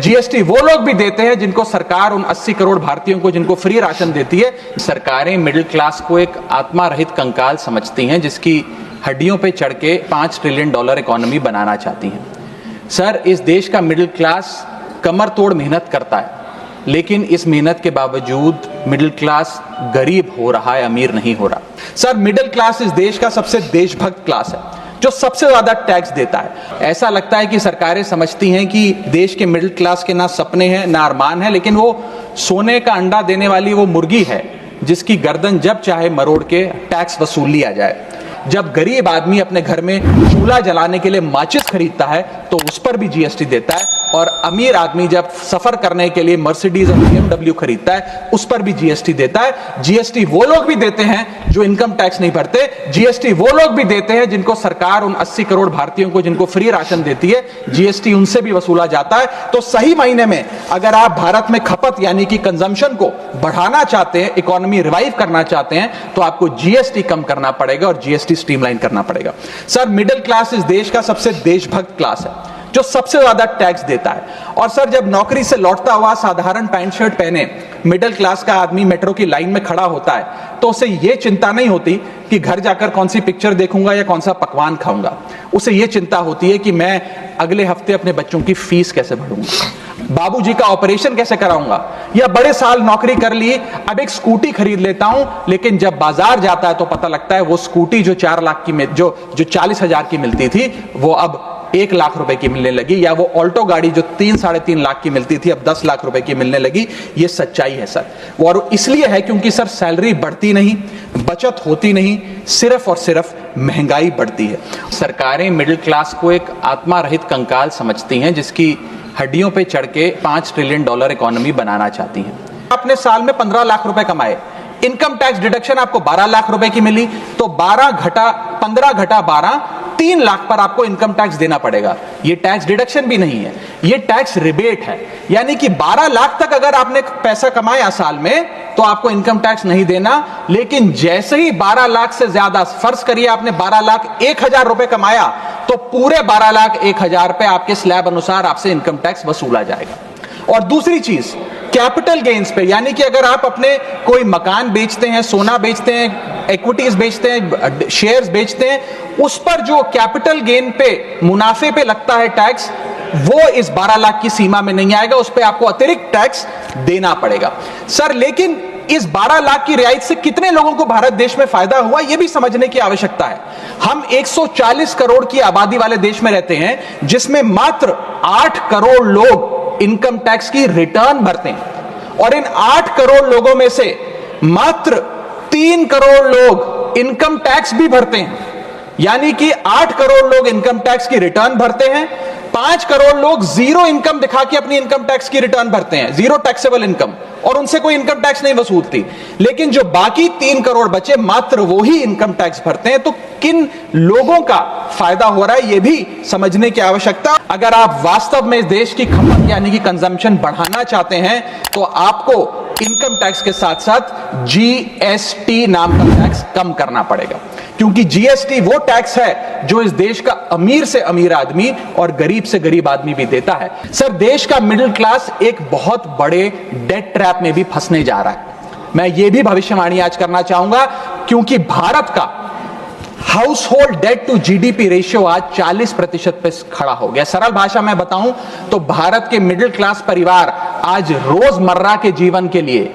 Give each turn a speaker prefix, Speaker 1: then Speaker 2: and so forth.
Speaker 1: GST वो लोग भी देते हैं जिनको सरकार उन 80 करोड़ भारतीयों को जिनको फ्री राशन देती है। सरकारें मिडिल क्लास को एक आत्मा रहित कंकाल समझती हैं जिसकी हड्डियों पे चढ़ के $5 ट्रिलियन इकोनॉमी बनाना चाहती हैं। सर, इस देश का मिडिल क्लास कमर तोड़ मेहनत करता है, लेकिन इस मेहनत के बावजूद मिडिल क्लास गरीब हो रहा है, अमीर नहीं हो रहा। सर, मिडिल क्लास इस देश का सबसे देशभक्त क्लास है जो सबसे ज्यादा टैक्स देता है। ऐसा लगता है कि सरकारें समझती हैं कि देश के मिडिल क्लास के ना सपने हैं ना अरमान है, लेकिन वो सोने का अंडा देने वाली वो मुर्गी है जिसकी गर्दन जब चाहे मरोड़ के टैक्स वसूल लिया जाए। जब गरीब आदमी अपने घर में चूल्हा जलाने के लिए माचिस खरीदता है तो उस पर भी जीएसटी देता है, और अमीर आदमी जब सफर करने के लिए मर्सिडीज और BMW खरीदता है उस पर भी जीएसटी देता है। जीएसटी वो लोग भी देते हैं जो इनकम टैक्स नहीं भरते। जीएसटी वो लोग भी देते हैं जिनको सरकार उन 80 करोड़ भारतीयों को जिनको फ्री राशन देती है, जीएसटी उनसे भी वसूला जाता है। तो सही मायने में अगर आप भारत में खपत यानी कि कंजम्पशन को बढ़ाना चाहते हैं, इकोनॉमी रिवाइव करना चाहते हैं, तो आपको जीएसटी कम करना पड़ेगा और जीएसटी स्ट्रीमलाइन करना पड़ेगा। सर, मिडिल क्लास इस देश का सबसे देशभक्त क्लास है जो सबसे ज्यादा टैक्स देता है। और सर, जब नौकरी से लौटता हुआ साधारण पैंट शर्ट पहने मिडिल क्लास का आदमी मेट्रो की लाइन में खड़ा होता है तो उसे यह चिंता नहीं होती कि घर जाकर कौन सी पिक्चर देखूंगा या कौन सा पकवान खाऊंगा। उसे यह चिंता होती है कि मैं अगले हफ्ते अपने बच्चों की फीस कैसे भरूंगा, बाबूजी का ऑपरेशन कैसे कराऊंगा, या बड़े साल नौकरी कर ली अब एक स्कूटी खरीद लेता हूं, लेकिन जब बाजार जाता है तो पता लगता है वो स्कूटी जो 4 लाख की जो 40,000 की मिलती थी वो अब 1 लाख रुपए की मिलने लगी, या वो ऑल्टो गाड़ी जो 3-3.5 लाख की मिलती थी अब 10 लाख रुपए की मिलने लगी। ये सच्चाई है सर, और इसलिए है क्योंकि सर सैलरी बढ़ती नहीं, बचत होती नहीं, सिर्फ और सिर्फ महंगाई बढ़ती है। सरकारें मिडिल क्लास को एक आत्मा रहित कंकाल समझती हैं जिसकी हड्डियों पे चढ़ के $5 ट्रिलियन इकोनॉमी बनाना चाहती हैं। आपने साल में 15 लाख रुपए कमाए, इनकम टैक्स डिडक्शन आपको 12 लाख रुपए की मिली, तो 15 घटा 12 3 लाख पर आपको इनकम टैक्स देना पड़ेगा। ये टैक्स डिडक्शन भी नहीं है, ये टैक्स रिबेट है। यानी कि 12 लाख तक अगर आपने पैसा कमाया साल में तो आपको इनकम टैक्स नहीं देना, लेकिन जैसे ही 12 लाख से ज्यादा, फर्ज करिए आपने 12 लाख 1,000 रुपए कमाया, तो पूरे 12 लाख 1,000 पे आपके स्लैब अनुसार आपसे इनकम टैक्स वसूला जाएगा। और दूसरी चीज, कैपिटल गेन्स पे, यानी कि अगर आप अपने कोई मकान बेचते हैं, सोना बेचते हैं, इक्विटीज बेचते हैं, शेयर्स बेचते हैं, उस पर जो कैपिटल गेन पे, मुनाफे पे लगता है टैक्स, वो इस 12 लाख की सीमा में नहीं आएगा, उस पे आपको अतिरिक्त टैक्स देना पड़ेगा। सर, लेकिन इस 12 लाख की रियायत से कितने लोगों को भारत देश में फायदा हुआ, यह भी समझने की आवश्यकता है। हम 140 करोड़ की आबादी वाले देश में रहते हैं जिसमें मात्र 8 करोड़ लोग इनकम टैक्स की रिटर्न भरते हैं, और इन 8 करोड़ लोगों में से मात्र 3 करोड़ लोग इनकम टैक्स भी भरते हैं। यानी कि 8 करोड़ लोग इनकम टैक्स की रिटर्न भरते हैं, 5 करोड़ लोग जीरो इनकम दिखा के अपनी इनकम टैक्स की रिटर्न भरते हैं, जीरो टैक्सेबल इनकम, और उनसे कोई इनकम टैक्स नहीं वसूलती। लेकिन जो बाकी 3 करोड़ बचे, मात्र वो ही इनकम टैक्स भरते हैं। तो किन लोगों का फायदा हो रहा है, यह भी समझने की आवश्यकता। अगर आप वास्तव में इस देश की खपत यानी कि कंजम्पशन बढ़ाना चाहते हैं तो आपको इनकम टैक्स के साथ साथ जीएसटी नाम का टैक्स कम करना पड़ेगा, क्योंकि जीएसटी वो टैक्स है जो इस देश का अमीर से अमीर आदमी और गरीब से गरीब आदमी भी देता है। सर, देश का मिडिल क्लास एक बहुत बड़े डेट ट्रैप में भी फंसने जा रहा है। मैं ये भी भविष्यवाणी आज करना चाहूंगा, क्योंकि भारत का household debt to GDP ratio आज 40% पे खड़ा हो गया। सरल भाषा में बताऊं तो भारत के मिडिल क्लास परिवार आज रोजमर्रा के जीवन के लिए